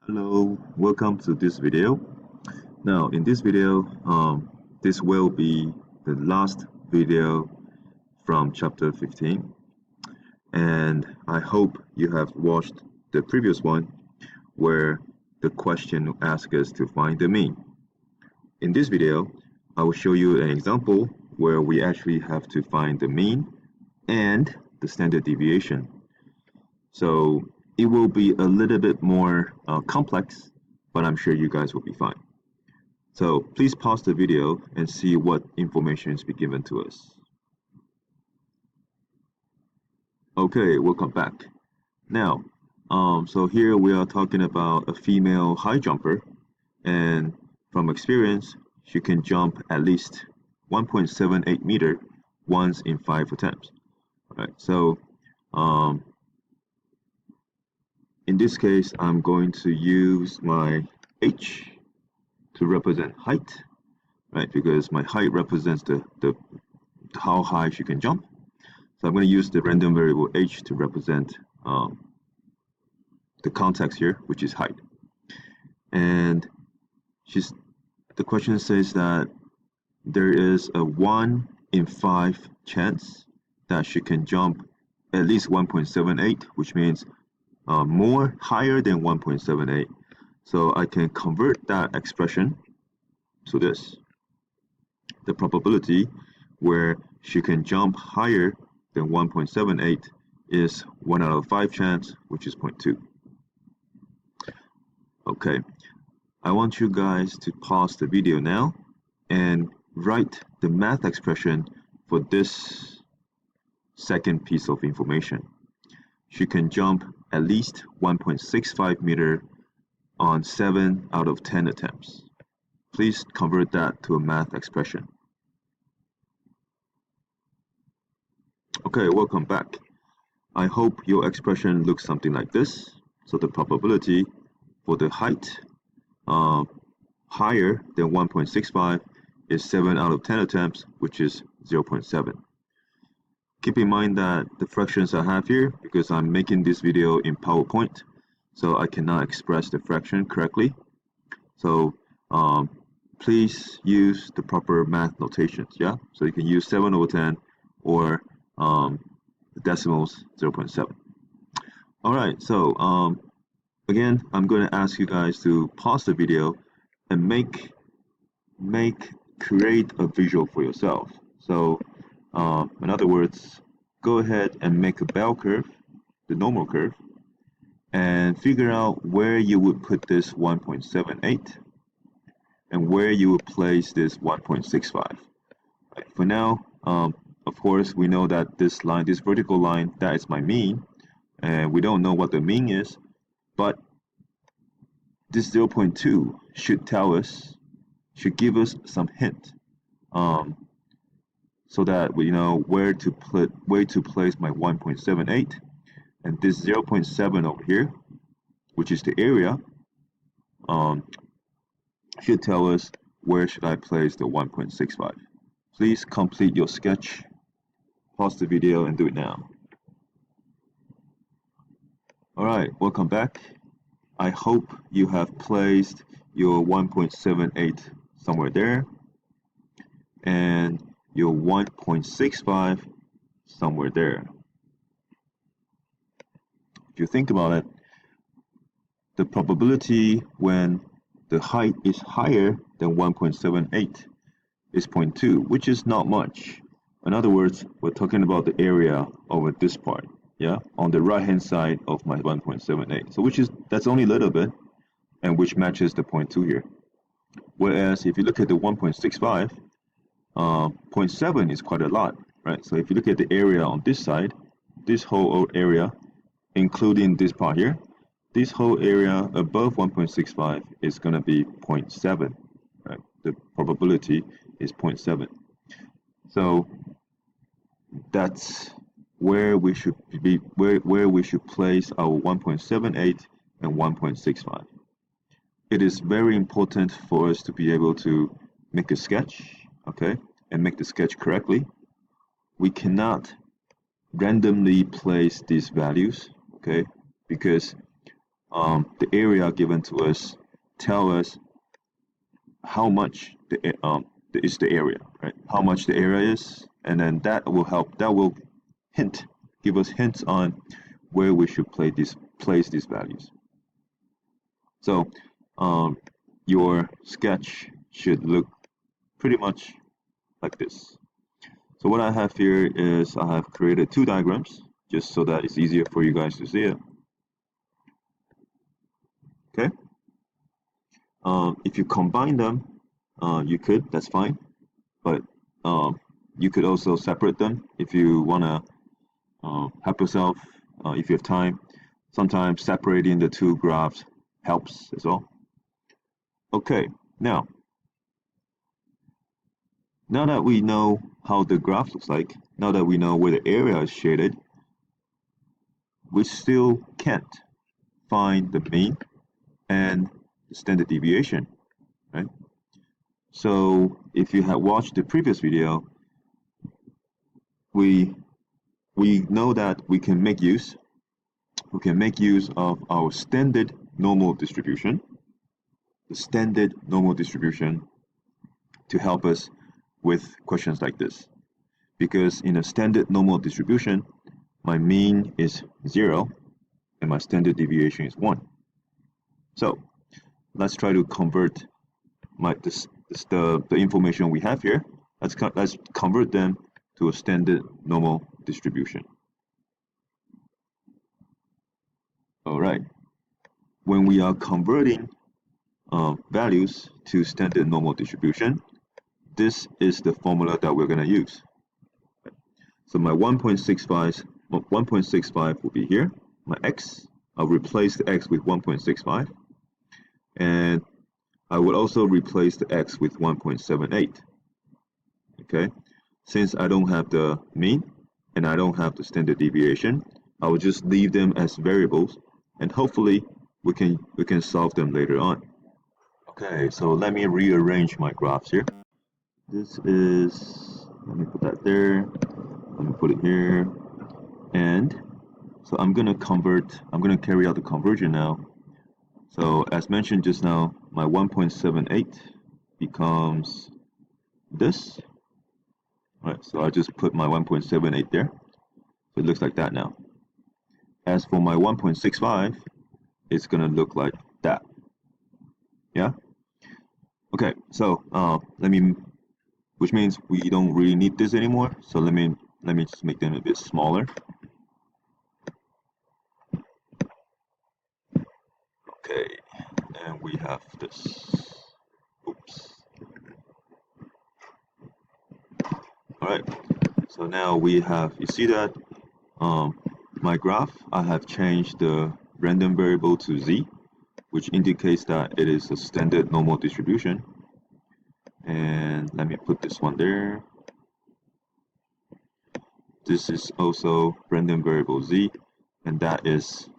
Hello, welcome to this video. Now, in this video, this will be the last video from chapter 15, and I hope you have watched the previous one where the question asks us to find the mean. In this video, I will show you an example where we actually have to find the mean and the standard deviation. So it will be a little bit more complex, but I'm sure you guys will be fine. So please pause the video and see what information is being given to us. Okay, welcome back. Now, so here we are talking about a female high jumper, and from experience, she can jump at least 1.78 meter once in 5 attempts. All right, so in this case, I'm going to use my h to represent height, right? Because my height represents the how high she can jump. So I'm going to use the random variable h to represent the context here, which is height. And the question says that there is a 1 in 5 chance that she can jump at least 1.78, which means more higher than 1.78. So I can convert that expression to this. The probability where she can jump higher than 1.78 is 1 out of 5 chance, which is 0.2. Okay, I want you guys to pause the video now and write the math expression for this second piece of information. She can jump at least 1.65 meter on 7 out of 10 attempts. Please convert that to a math expression. Okay, welcome back. I hope your expression looks something like this. So the probability for the height higher than 1.65 is 7 out of 10 attempts, which is 0.7. Keep in mind that the fractions I have here, because I'm making this video in PowerPoint, so I cannot express the fraction correctly. So please use the proper math notations, yeah? So you can use 7 over 10 or the decimals 0.7. All right, so again, I'm going to ask you guys to pause the video and create a visual for yourself. So in other words, go ahead and make a bell curve, the normal curve, and figure out where you would put this 1.78 and where you would place this 1.65. Right, for now, of course, we know that this line, this vertical line, that is my mean, and we don't know what the mean is, but this 0.2 should give us some hint, so that we know where to place my 1.78, and this 0.7 over here, which is the area, should tell us where should I place the 1.65. Please complete your sketch, pause the video, and do it now. All right, welcome back. I hope you have placed your 1.78 somewhere there and your 1.65 somewhere there. If you think about it, the probability when the height is higher than 1.78 is 0.2, which is not much. In other words, we're talking about the area over this part, yeah, on the right hand side of my 1.78. So that's only a little bit, and which matches the 0.2 here. Whereas if you look at the 1.65, 0.7 is quite a lot, right? So if you look at the area on this side, this whole area, including this part here, this whole area above 1.65 is going to be 0.7, right? The probability is 0.7. So that's where we should be, where we should place our 1.78 and 1.65. It is very important for us to be able to make a sketch, okay, and make the sketch correctly. We cannot randomly place these values, okay, because the area given to us tell us how much is the area, right? How much the area is, and then that will help. That will give us hints on where we should place these values. So your sketch should look pretty much like this. So what I have here is I have created two diagrams just so that it's easier for you guys to see it. Okay. If you combine them, you could, that's fine. But you could also separate them if you want to help yourself, if you have time. Sometimes separating the two graphs helps as well. Okay, now that we know how the graph looks like, now that we know where the area is shaded, we still can't find the mean and the standard deviation, right? So if you have watched the previous video, we know that we can make use of our standard normal distribution, the standard normal distribution, to help us with questions like this. Because in a standard normal distribution, my mean is 0 and my standard deviation is 1. So let's try to convert the information we have here. Let's convert them to a standard normal distribution. All right. When we are converting values to standard normal distribution, this is the formula that we're going to use. So my 1.65 will be here. My x, I'll replace the x with 1.65, and I will also replace the x with 1.78. Okay, since I don't have the mean and I don't have the standard deviation, I will just leave them as variables, and hopefully we can solve them later on. Okay, so let me rearrange my graphs here. This is, let me put that there, let me put it here, and so I'm gonna carry out the conversion now. So as mentioned just now, my 1.78 becomes this. All right, so I just put my 1.78 there. So it looks like that now. As for my 1.65, it's gonna look like that. Yeah. Okay, so which means we don't really need this anymore. So let me just make them a bit smaller. Okay, and we have this. Oops. All right. So now we have. You see that my graph. I have changed the random variable to z, which indicates that it is a standard normal distribution. And let me put this one there. This is also random variable z, and that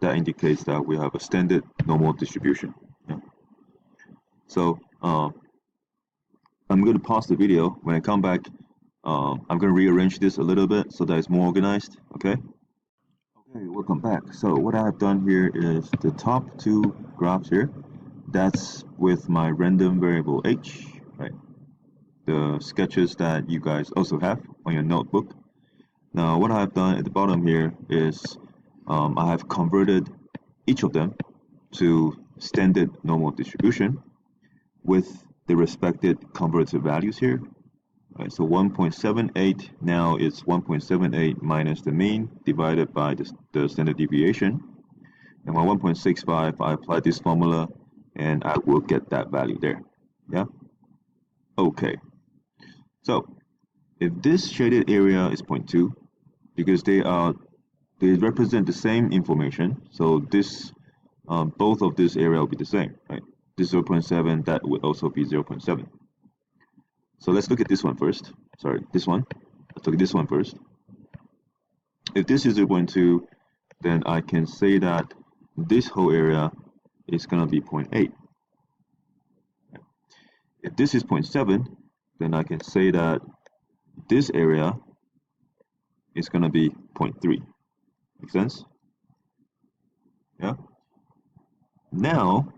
indicates that we have a standard normal distribution. Yeah. So I'm going to pause the video. When I come back, I'm going to rearrange this a little bit so that it's more organized. Okay. Okay, welcome back. So what I have done here is the top two graphs here. That's with my random variable h, right? The sketches that you guys also have on your notebook. Now what I have done at the bottom here is I have converted each of them to standard normal distribution with the respective converted values here. Right, so 1.78 now is 1.78 minus the mean divided by the standard deviation. And my 1.65, I apply this formula and I will get that value there. Yeah? Okay. So if this shaded area is 0.2, because they represent the same information, so this both of this area will be the same, right? This 0.7, that would also be 0.7. So let's look at this one first. Sorry, this one. Let's look at this one first. If this is 0.2, then I can say that this whole area is going to be 0.8. If this is 0.7, then I can say that this area is going to be 0.3. Make sense? Yeah? Now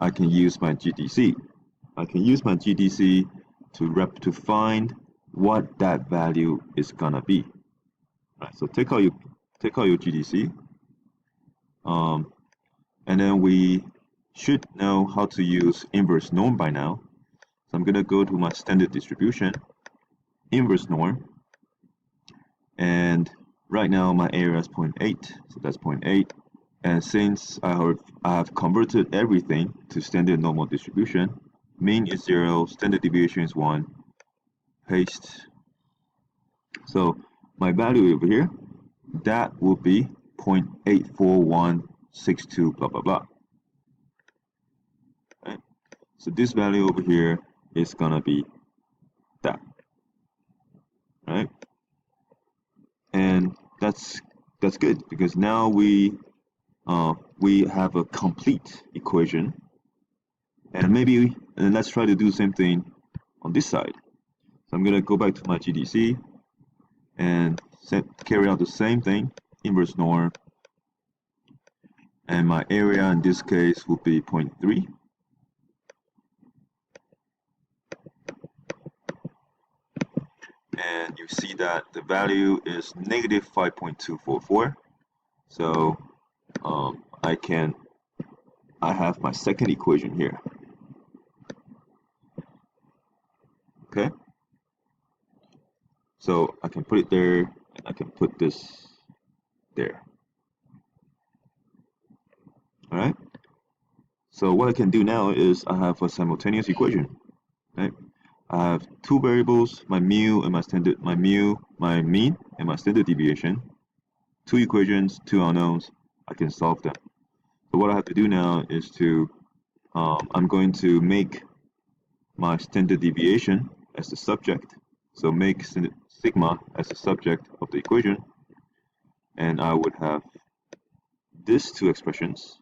I can use my GDC. I can use my GDC to find what that value is gonna be. Right, so take out your GDC, and then we should know how to use inverse norm by now. So I'm gonna go to my standard distribution, inverse norm, and right now my area is 0.8, so that's 0.8. And since I have converted everything to standard normal distribution, mean is 0, standard deviation is 1, paste. So my value over here, that will be 0.84162 blah blah blah. Right? So this value over here is gonna be that. Right? And that's good because now we have a complete equation. And let's try to do the same thing on this side. So I'm gonna go back to my GDC and carry out the same thing, inverse norm, and my area in this case will be 0.3. And you see that the value is negative 5.244. So I have my second equation here. Okay, so I can put it there, and I can put this there. All right. So what I can do now is I have a simultaneous equation. Right. I have two variables, my mu and my mean and my standard deviation. Two equations, two unknowns. I can solve them. So what I have to do now is I'm going to make my standard deviation as the subject. So make sigma as the subject of the equation, and I would have these two expressions,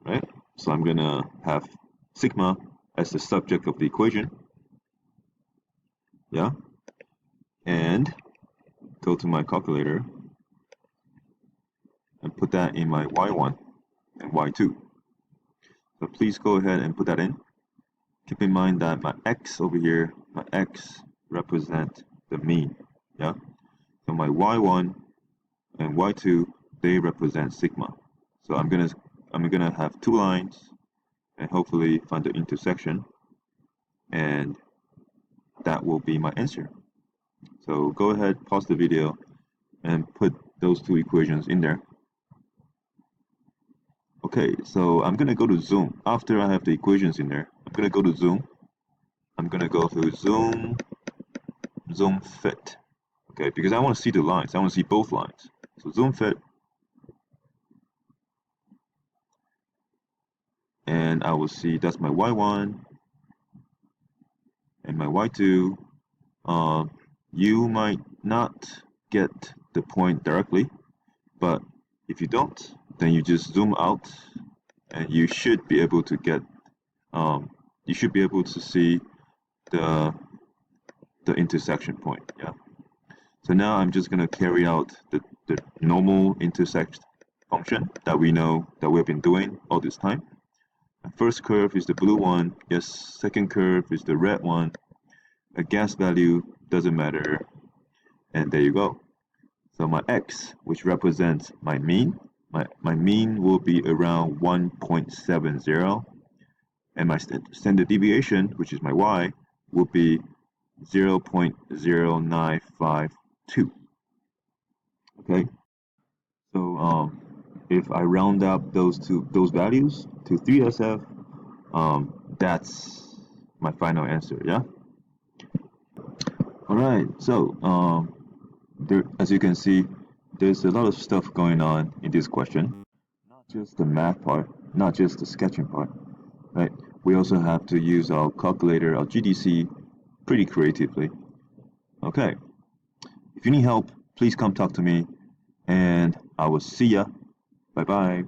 right? So I'm gonna have sigma as the subject of the equation, yeah, and go to my calculator and put that in my y1 and y2. So please go ahead and put that in. Keep in mind that my x over here, my x represent the mean, yeah? So my y1 and y2, they represent sigma. So I'm gonna have two lines and hopefully find the intersection, and that will be my answer. So go ahead, pause the video, and put those two equations in there. Okay, so I'm gonna go to zoom. After I have the equations in there, I'm gonna go to zoom. I'm gonna go to zoom fit. Okay, because I want to see the lines. I want to see both lines. So zoom fit, and I will see that's my y1 and my y2. You might not get the point directly, but if you don't, then you just zoom out, and you should be able to get. You should be able to see the intersection point. Yeah. So now I'm just gonna carry out the normal intersect function that we know that we've been doing all this time. The first curve is the blue one. Yes, second curve is the red one. A gas value doesn't matter, and there you go. So my x, which represents my mean, my mean will be around 1.70, and my standard deviation, which is my y, will be 0.0952. Okay, so if I round up those values to 3SF, that's my final answer. Yeah. All right. So as you can see, there's a lot of stuff going on in this question. Not just the math part, not just the sketching part, right? We also have to use our calculator, our GDC, pretty creatively. Okay. If you need help, please come talk to me, and I will see ya. Bye bye.